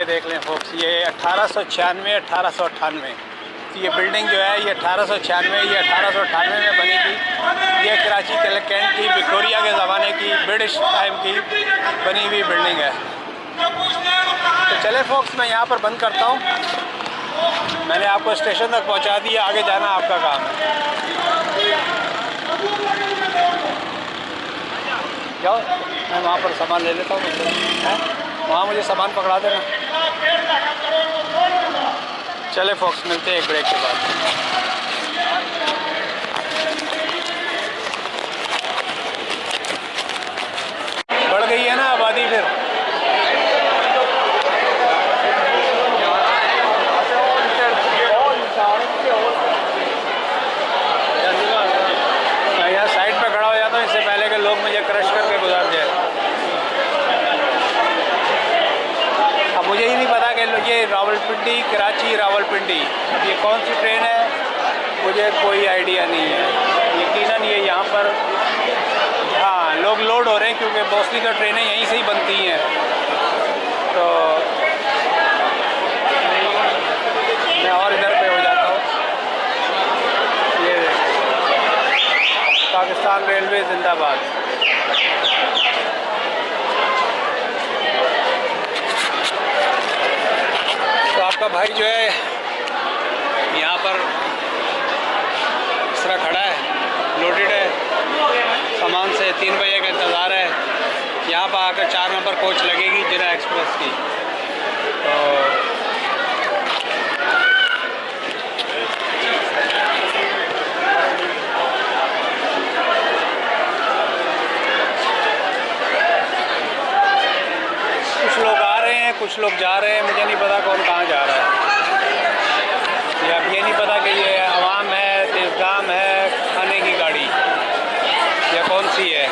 ये देख लें फोक्स, ये 1896 1898 ये बिल्डिंग जो है ये 1896 ये 1898 में बनी थी। ये कराची के कैंट की विक्टोरिया के ज़माने की ब्रिटिश टाइम की बनी हुई बिल्डिंग है। तो चले फोक्स, मैं यहाँ पर बंद करता हूँ। मैंने आपको स्टेशन तक पहुँचा दिया, आगे जाना आपका काम है। जाओ, मैं वहाँ पर सामान ले लेता हूँ, वहाँ मुझे सामान पकड़ा देना। चले फोक्स, मिलते हैं एक ब्रेक के बाद। बढ़ गई है ना आबादी फिर। मैं यहाँ साइड पे खड़ा हो जाता हूँ इससे पहले कि लोग मुझे क्रश करके गुजार जाए। अब मुझे ही नहीं पता कि ये रावलपिंडी, कराची रावलपिंडी, अब ये कौन सी ट्रेन है मुझे कोई आइडिया नहीं है। यकीनन ये यहाँ पर हाँ लोग लोड हो रहे हैं क्योंकि मोस्टली तो ट्रेनें यहीं से ही बनती हैं। तो मैं और इधर पे हो जाता हूँ। ये पाकिस्तान रेलवे जिंदाबाद। तो आपका भाई जो है यहाँ पर इस तरह खड़ा है, लोडेड है सामान से। 3 बजे का इंतज़ार है। यहाँ पर आकर 4 नंबर कोच लगेगी जिना एक्सप्रेस की। तो कुछ लोग आ रहे हैं, कुछ लोग जा रहे हैं, मुझे नहीं पता कौन कहाँ जा रहा है। या अब ये नहीं पता कि ये आवाम है, तेज़गाम है, खाने की गाड़ी या कौन सी है।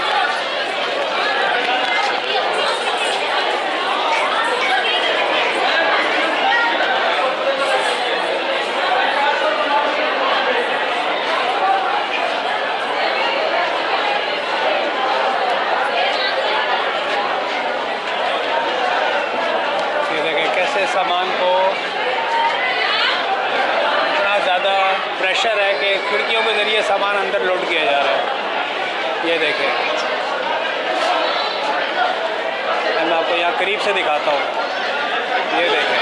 ये देखें कैसे सामान को इतना ज़्यादा प्रेशर है कि खिड़कियों के ज़रिए सामान अंदर लोड किया जा रहा है। ये देखें, मैं आपको यहाँ करीब से दिखाता हूँ। ये देखें,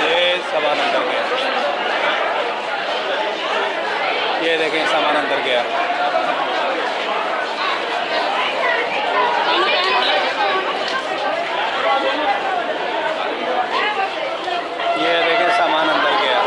ये सामान अंदर गया। ये देखें सामान अंदर गया। ये देखें सामान अंदर गया।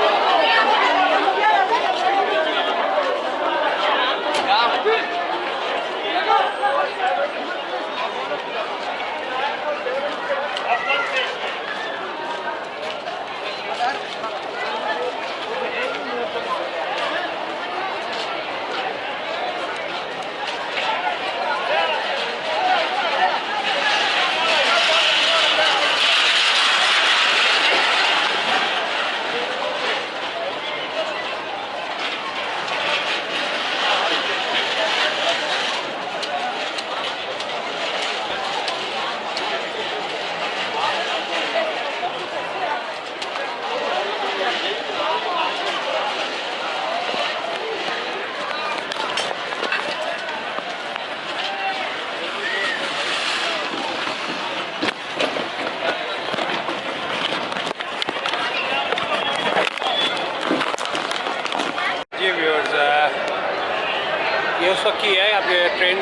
ये उस वक्त की है। अब ये ट्रेन,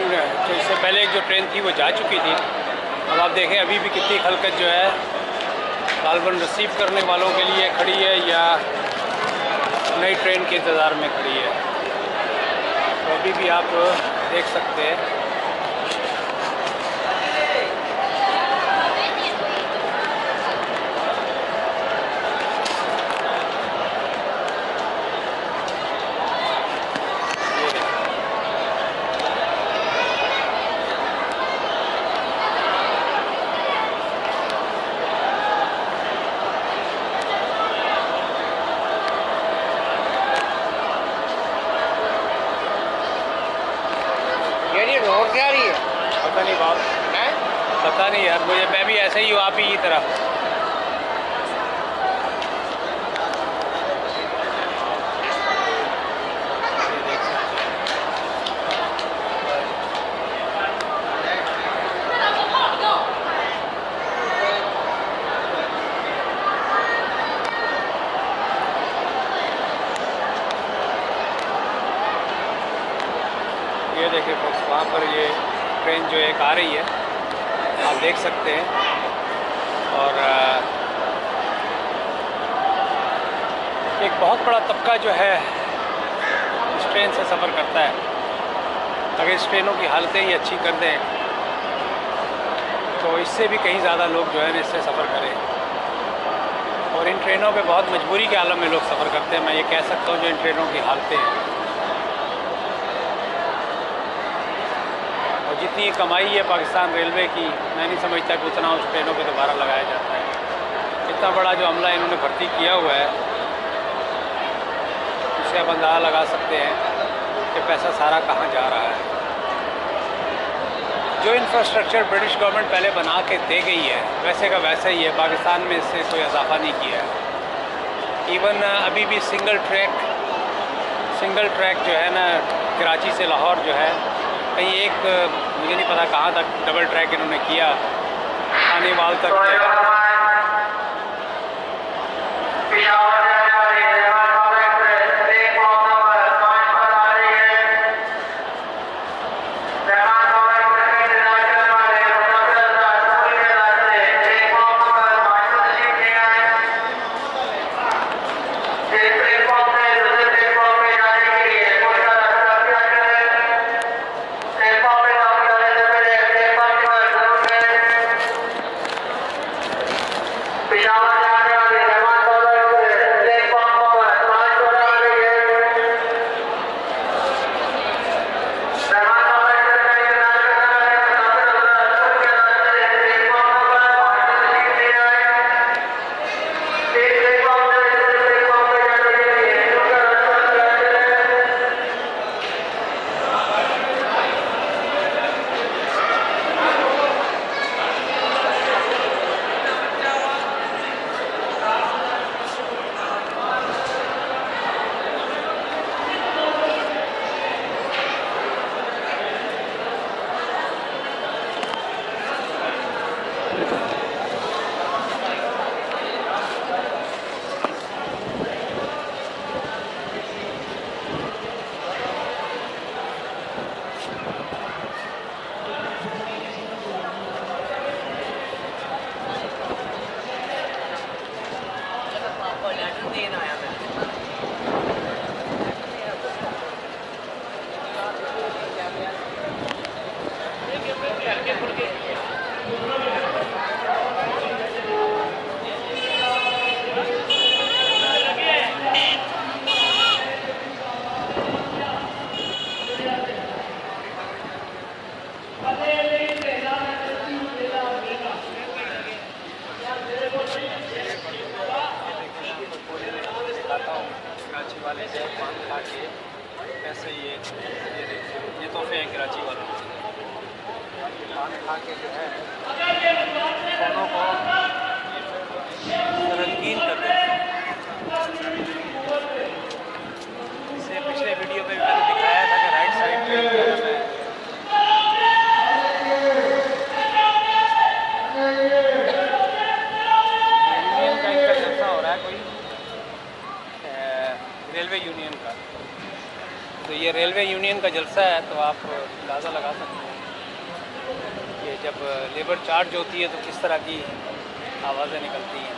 तो इससे पहले एक जो ट्रेन थी वो जा चुकी थी। अब आप देखें अभी भी कितनी खलकत जो है गालबन रिसीव करने वालों के लिए खड़ी है या नई ट्रेन के इंतज़ार में खड़ी है। तो अभी भी आप देख सकते हैं। ये रोड से आ रही है, पता नहीं बात हैं? पता नहीं यार मुझे, मैं भी ऐसे ही हूँ आप ही की तरह। ये देखिए folks, वहाँ पर ये ट्रेन जो एक आ रही है आप देख सकते हैं। और एक बहुत बड़ा तबका जो है इस ट्रेन से सफ़र करता है। अगर इस ट्रेनों की हालतें ही अच्छी कर दें तो इससे भी कहीं ज़्यादा लोग जो है ना इससे सफ़र करें। और इन ट्रेनों पे बहुत मजबूरी के आलम में लोग सफ़र करते हैं, मैं ये कह सकता हूँ, जो इन ट्रेनों की हालतें हैं। और जितनी कमाई है पाकिस्तान रेलवे की, मैं नहीं समझता कि उतना उस ट्रेनों पे दोबारा लगाया जाता है। इतना बड़ा जो अमला इन्होंने भर्ती किया हुआ है उससे आप अंदाज़ा लगा सकते हैं कि पैसा सारा कहाँ जा रहा है। जो इंफ्रास्ट्रक्चर ब्रिटिश गवर्नमेंट पहले बना के दे गई है वैसे का वैसा ही है, पाकिस्तान में इससे कोई इजाफा नहीं किया है। इवन अभी भी सिंगल ट्रैक जो है ना कराची से लाहौर जो है, कहीं एक मुझे नहीं पता कहाँ तक डबल ट्रैक इन्होंने किया, खानेवाल तक। कराची वाले जो पान खा के कैसे ये देखिए, ये तोहफे हैं कराची वालों को। पान खा के जो है फोनों को रंगीन कर देते हैं। इसे पिछले वीडियो में भी मैंने दिखाया था कि राइट साइड पे यूनियन का इनका जलसा हो रहा है, कोई रेलवे यूनियन का। तो ये रेलवे यूनियन का जलसा है, तो आप अंदाज़ा लगा सकते हैं कि जब लेबर चार्ज होती है तो किस तरह की आवाज़ें निकलती हैं।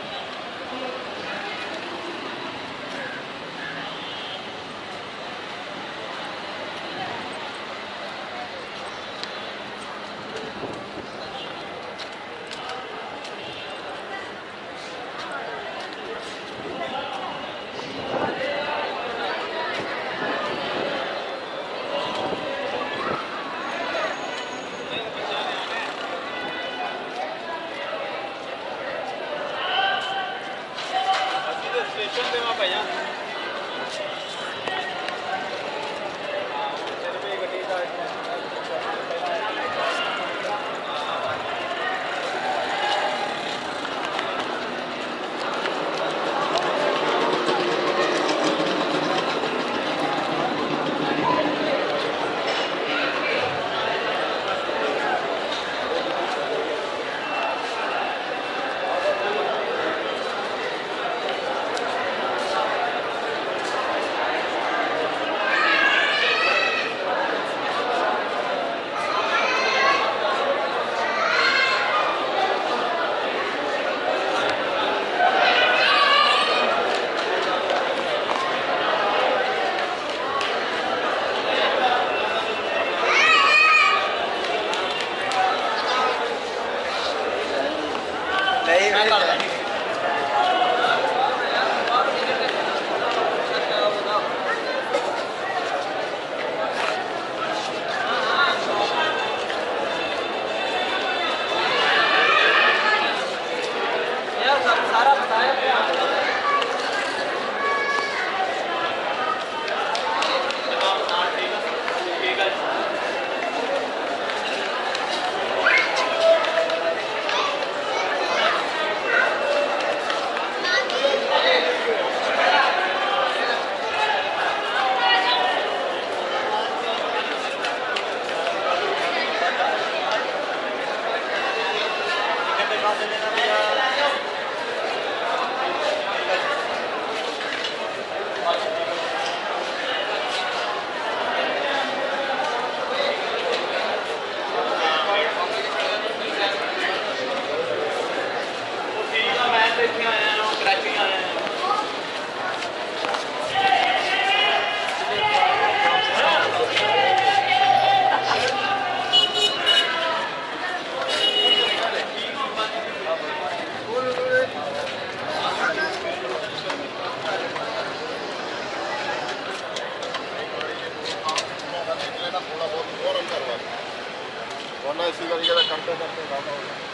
वरना इसी तरीके से करते करते ज़्यादा हो जाए।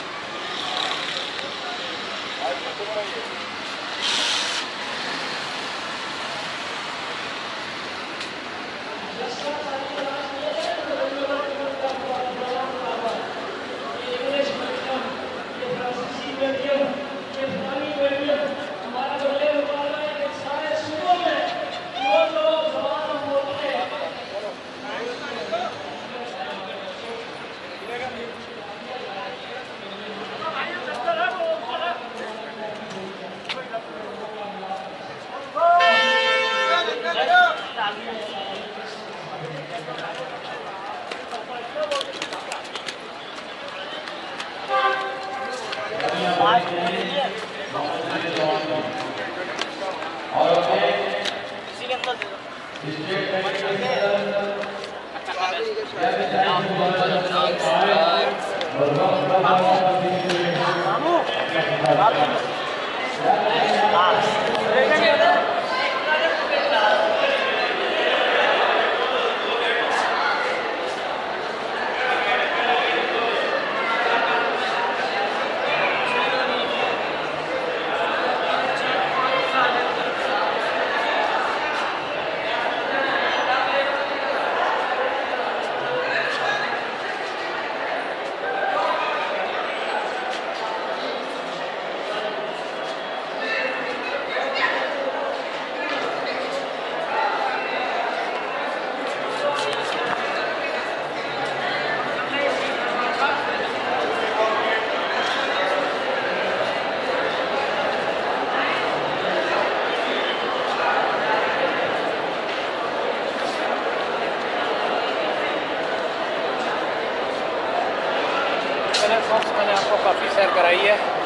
मैंने आपको काफ़ी सैर कराई है।